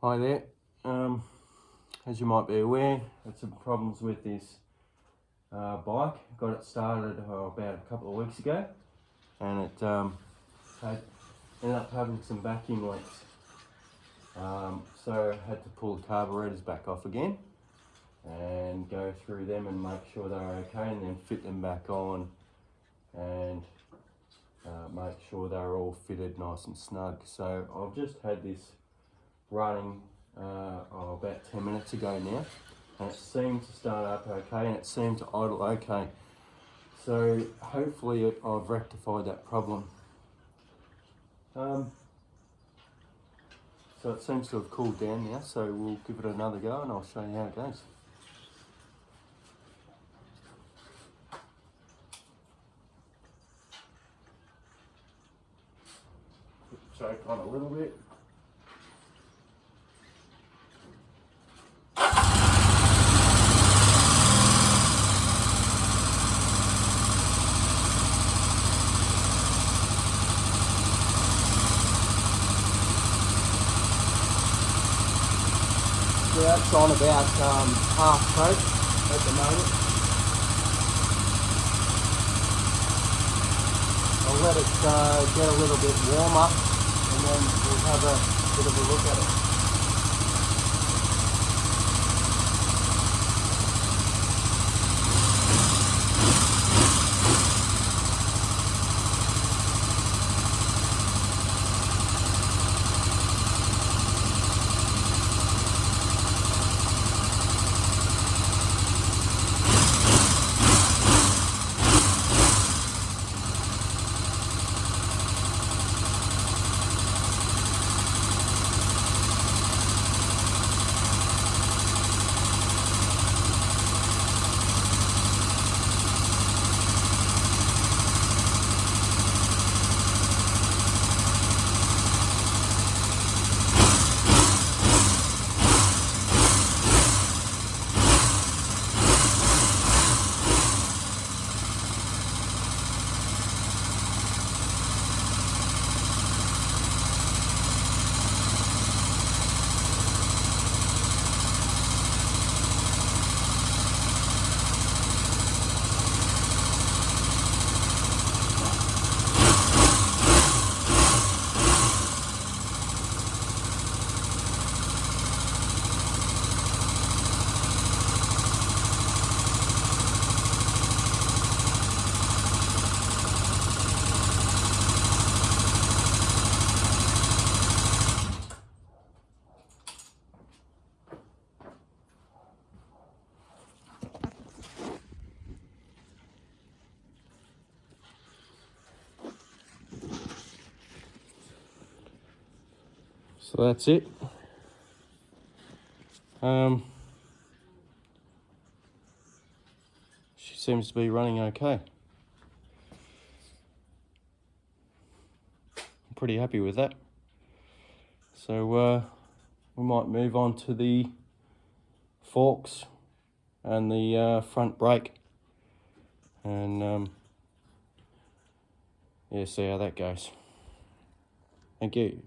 Hi there. As you might be aware, had some problems with this bike. Got it started about a couple of weeks ago, and it ended up having some vacuum leaks. So I had to pull the carburetors back off again and go through them and make sure they're okay, and then fit them back on and make sure they're all fitted nice and snug. So I've just had this running about 10 minutes ago now, and it seemed to start up okay and it seemed to idle okay. So hopefully I've rectified that problem. So it seems to have cooled down now, so we'll give it another go and I'll show you how it goes. Choke on a little bit. So that's on about half coat at the moment. I'll let it get a little bit warmer and then we'll have a bit of a look at it. So that's it. She seems to be running okay. I'm pretty happy with that. So we might move on to the forks and the front brake and yeah, see how that goes. Thank you.